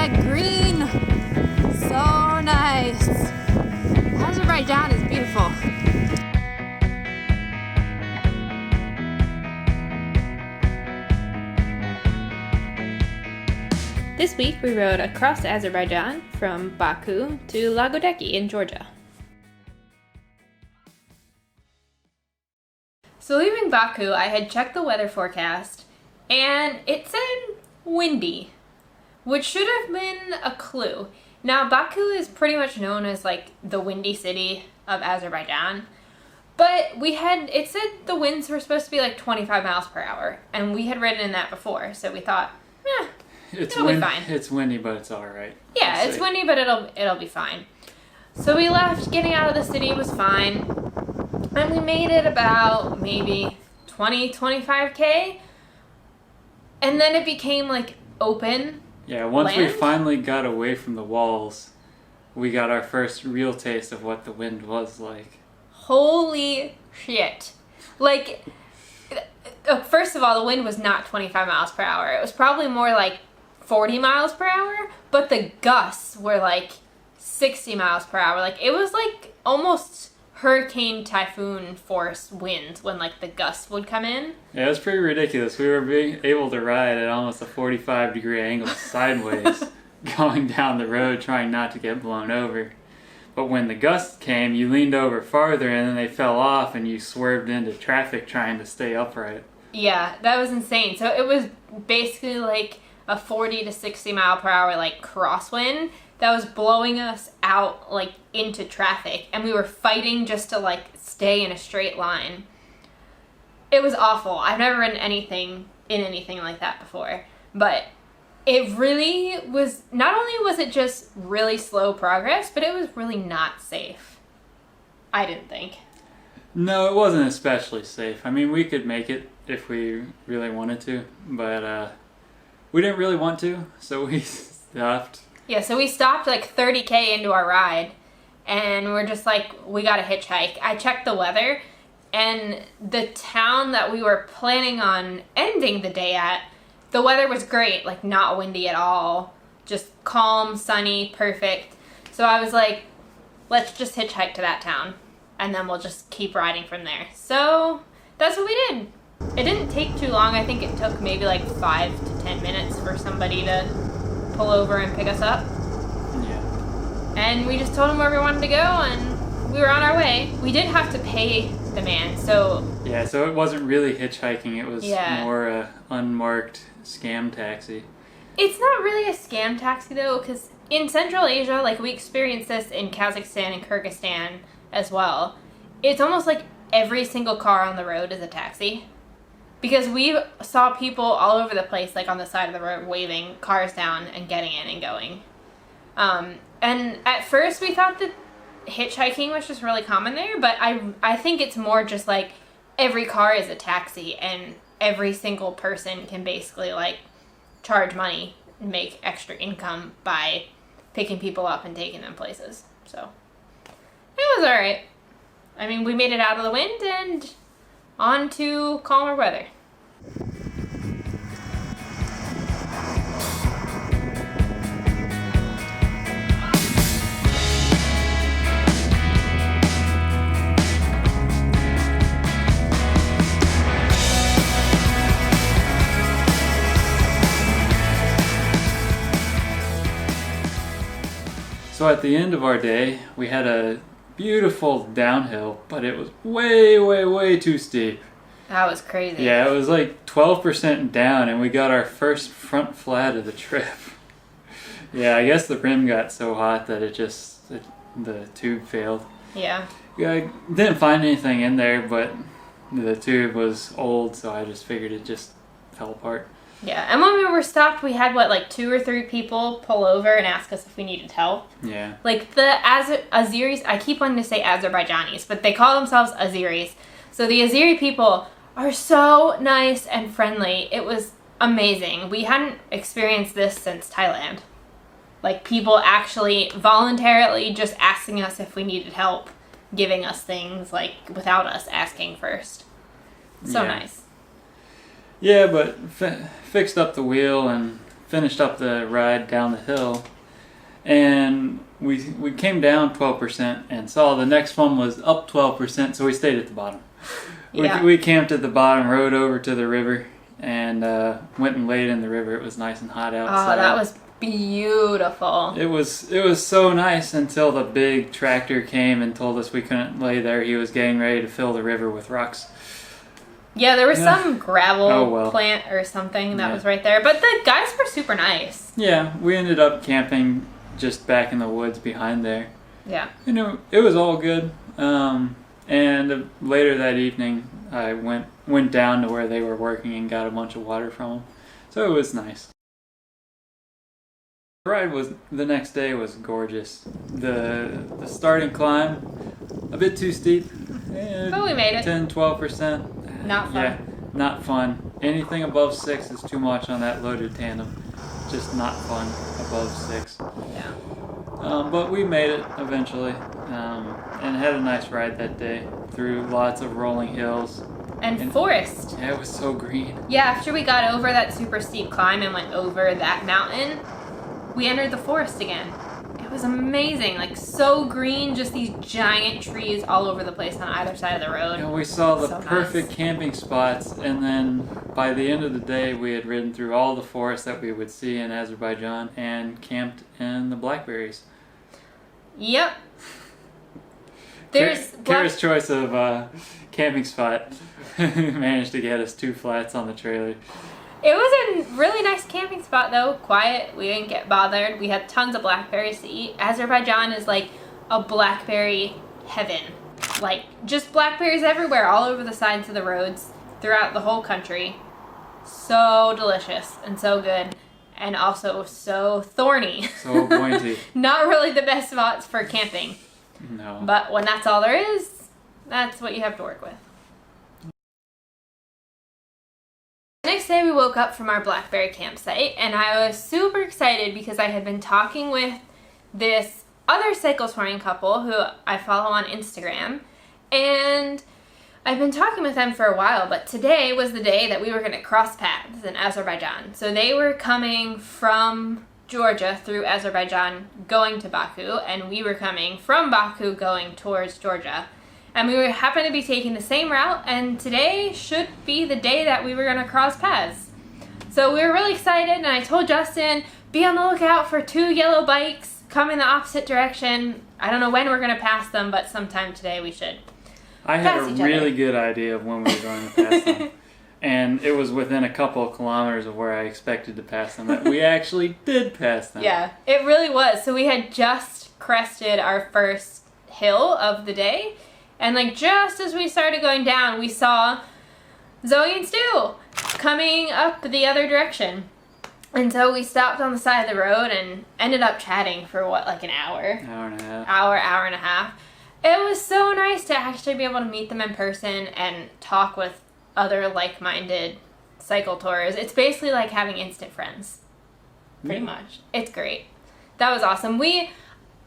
that green. So nice. Azerbaijan is beautiful. This week we rode across Azerbaijan from Baku to Lagodeki in Georgia. So leaving Baku, I had checked the weather forecast and it said windy, which should have been a clue. Now Baku is pretty much known as like the windy city of Azerbaijan, but it said the winds were supposed to be like 25 miles per hour, and we had ridden in that before, so we thought, it'll be fine. It's windy, but it's all right. Yeah, it's windy, but it'll be fine. So we left. Getting out of the city was fine, and we made it about maybe 25K, and then it became like open. Yeah, once we land. finally got away from the walls, we got our first real taste of what the wind was like. Holy shit! Like, first of all, the wind was not 25 miles per hour. It was probably more like 40 miles per hour, but the gusts were like 60 miles per hour. Like, it was like almost hurricane typhoon force winds when like the gusts would come in. Yeah, it was pretty ridiculous. We were being able to ride at almost a 45-degree angle sideways, going down the road trying not to get blown over. But when the gusts came, you leaned over farther and then they fell off and you swerved into traffic trying to stay upright. Yeah, that was insane. So it was basically like a 40 to 60 mile per hour like crosswind that was blowing us out like into traffic, and we were fighting just to like stay in a straight line. It was awful. I've never ridden anything like that before, but it really was. Not only was it just really slow progress, but it was really not safe. I didn't think. No, it wasn't especially safe. I mean, we could make it if we really wanted to, but we didn't really want to, so we stopped. Yeah, so we stopped like 30K into our ride, and we're just like, we gotta hitchhike. I checked the weather, and the town that we were planning on ending the day at, the weather was great, like not windy at all, just calm, sunny, perfect. So I was like, let's just hitchhike to that town, and then we'll just keep riding from there. So that's what we did. It didn't take too long. I think it took maybe like 5 to 10 minutes for somebody to pull over and pick us up. Yeah. And we just told him where we wanted to go, and we were on our way. We did have to pay the man, so... Yeah, so it wasn't really hitchhiking. It was Yeah. more a unmarked scam taxi. It's not really a scam taxi, though, because in Central Asia, like, we experienced this in Kazakhstan and Kyrgyzstan as well. It's almost like every single car on the road is a taxi. Because we saw people all over the place, like on the side of the road, waving cars down and getting in and going. And at first we thought that hitchhiking was just really common there, but I think it's more just like every car is a taxi, and every single person can basically like charge money and make extra income by picking people up and taking them places. So it was alright. I mean, we made it out of the wind and on to calmer weather. So at the end of our day, we had a beautiful downhill, but it was way, way, way too steep. That was crazy. Yeah, it was like 12% down, and we got our first front flat of the trip. Yeah, I guess the rim got so hot that the tube failed. Yeah. Yeah, I didn't find anything in there, but the tube was old, so I just figured it just fell apart. Yeah, and when we were stopped, we had, like 2 or 3 people pull over and ask us if we needed help. Yeah. Like, the Azeris, I keep wanting to say Azerbaijanis, but they call themselves Azeris. So the Azeri people are so nice and friendly. It was amazing. We hadn't experienced this since Thailand. Like, people actually voluntarily just asking us if we needed help, giving us things, like, without us asking first. So Yeah. nice. Yeah, but fixed up the wheel and finished up the ride down the hill, and we came down 12% and saw the next one was up 12%, so we stayed at the bottom. Yeah. We camped at the bottom, rode over to the river, and went and laid in the river. It was nice and hot outside. Oh, that was beautiful. It was so nice until the big tractor came and told us we couldn't lay there. He was getting ready to fill the river with rocks. Yeah, there was some gravel well. plant or something that was right there. But the guys were super nice. Yeah, we ended up camping just back in the woods behind there. Yeah. You know, it was all good. And later that evening, I went down to where they were working and got a bunch of water from them. So it was nice. The ride the next day was gorgeous. The starting climb, a bit too steep. But we made it. 10-12%. Not fun. Yeah, not fun. Anything above 6 is too much on that loaded tandem. Just not fun above 6. Yeah. But we made it eventually, and had a nice ride that day through lots of rolling hills. And forest. Yeah, it was so green. Yeah, after we got over that super steep climb and went over that mountain, we entered the forest again. It was amazing, like so green, just these giant trees all over the place on either side of the road. And we saw the So perfect nice. camping spots, and then by the end of the day, we had ridden through all the forests that we would see in Azerbaijan and camped in the blackberries. Yep. There's Kara's choice of camping spot managed to get us 2 flats on the trailer. It was a really nice camping spot though, quiet. We didn't get bothered. We had tons of blackberries to eat. Azerbaijan is like a blackberry heaven. Like just blackberries everywhere, all over the sides of the roads, throughout the whole country. So delicious and so good. And also so thorny. So pointy. Not really the best spots for camping. No. But when that's all there is, that's what you have to work with. The next day we woke up from our blackberry campsite and I was super excited because I had been talking with this other cycle touring couple who I follow on Instagram, and I've been talking with them for a while, but today was the day that we were going to cross paths in Azerbaijan. So they were coming from Georgia through Azerbaijan going to Baku, and we were coming from Baku going towards Georgia. And we happened to be taking the same route, and today should be the day that we were going to cross paths. So we were really excited, and I told Justin, be on the lookout for 2 yellow bikes coming the opposite direction. I don't know when we're going to pass them, but sometime today we should. I had Pass a each really other. good idea of when we were going to pass them. And it was within a couple of kilometers of where I expected to pass them that we actually did pass them. Yeah, it really was. So we had just crested our first hill of the day, and like just as we started going down, we saw Zoe and Stu coming up the other direction. And so we stopped on the side of the road and ended up chatting for like an hour. Hour and a half. Hour and a half. It was so nice to actually be able to meet them in person and talk with other like-minded cycle tours. It's basically like having instant friends, pretty much. It's great. That was awesome. We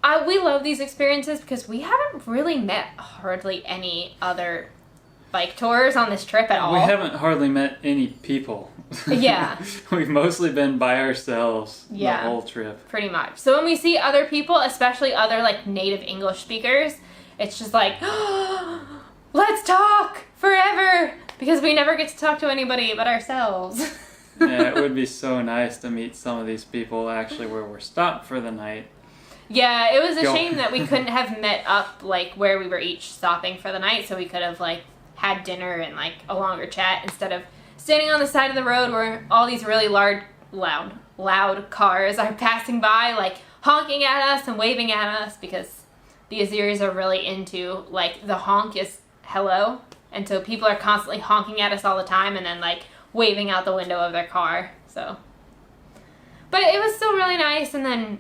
love these experiences because we haven't really met hardly any other bike tours on this trip at all. We haven't hardly met any people. Yeah. We've mostly been by ourselves the whole trip. Pretty much. So when we see other people, especially other like native English speakers, it's just like, oh, let's talk forever, because we never get to talk to anybody but ourselves. Yeah, it would be so nice to meet some of these people actually where we're stopped for the night. Yeah, it was a shame that we couldn't have met up like where we were each stopping for the night, so we could have like had dinner and like a longer chat instead of standing on the side of the road where all these really loud cars are passing by, like honking at us and waving at us, because the Azeris are really into like the honk is hello, and so people are constantly honking at us all the time and then like waving out the window of their car. So, but it was still really nice. And then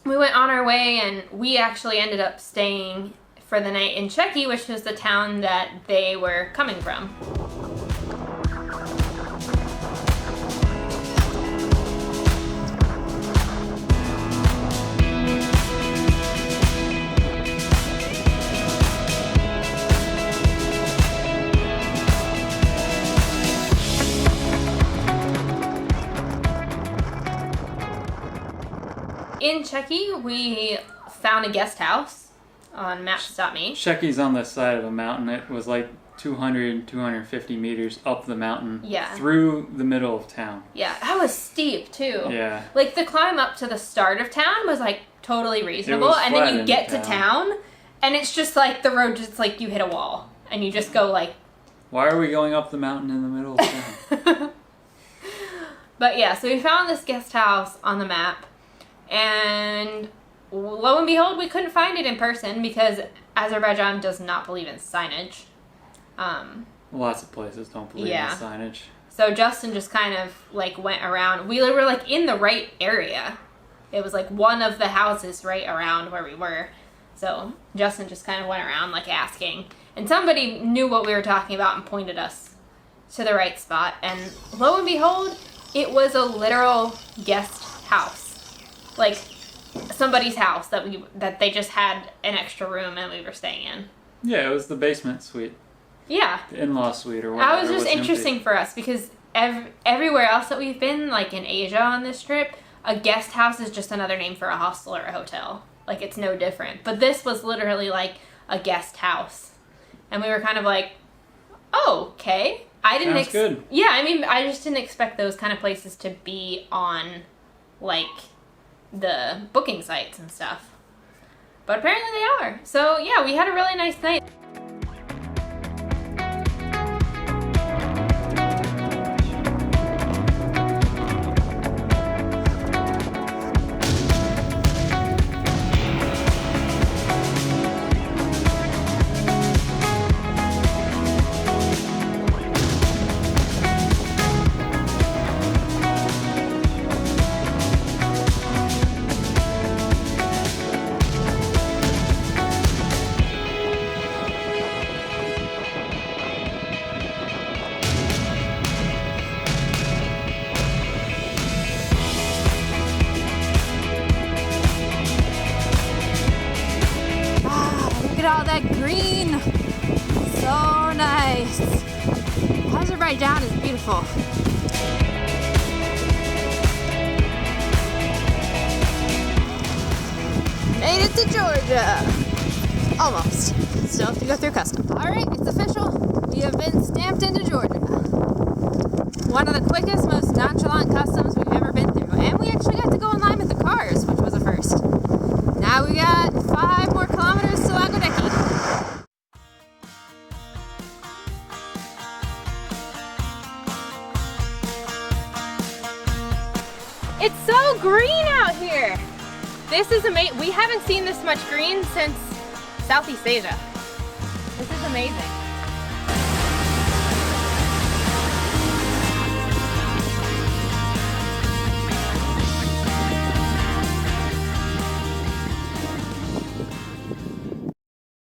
we went on our way, and we actually ended up staying for the night in Czechy, which was the town that they were coming from. in Czechia, we found a guest house on maps.me. Czechia's on the side of a mountain. It was like 250 meters up the mountain. Yeah. Through the middle of town. Yeah, that was steep too. Yeah. Like the climb up to the start of town was like totally reasonable, and then you get to town, and it's just like the road just like you hit a wall, and you just go like. Why are we going up the mountain in the middle of town? But yeah, so we found this guest house on the map, and lo and behold, we couldn't find it in person because Azerbaijan does not believe in signage. Lots of places don't believe in signage. So Justin just kind of like went around. We were like in the right area. It was like one of the houses right around where we were. So Justin just kind of went around like asking. And somebody knew what we were talking about and pointed us to the right spot. And lo and behold, it was a literal guest house. Like somebody's house that they just had an extra room and we were staying in. Yeah, it was the basement suite. Yeah. The in-law suite or whatever. That was just interesting for us because everywhere else that we've been, like in Asia on this trip, a guest house is just another name for a hostel or a hotel. Like, it's no different. But this was literally like a guest house. And we were kind of like, oh, okay. Sounds good. Yeah, I mean, I just didn't expect those kind of places to be on, like, the booking sites and stuff. But apparently they are. So, yeah, we had a really nice night. Look at all that green. So nice. Azerbaijan is beautiful. Made it to Georgia. Almost. Still have to go through customs. Alright, it's official. We have been stamped into Georgia. One of the quickest, most nonchalant customs we've ever been through. And we actually got to go in line with the cars, which was a first. Now we got 5 more kilometers to Lagodeki. It's so green out here. This is amazing. We haven't seen this much green since Southeast Asia. This is amazing.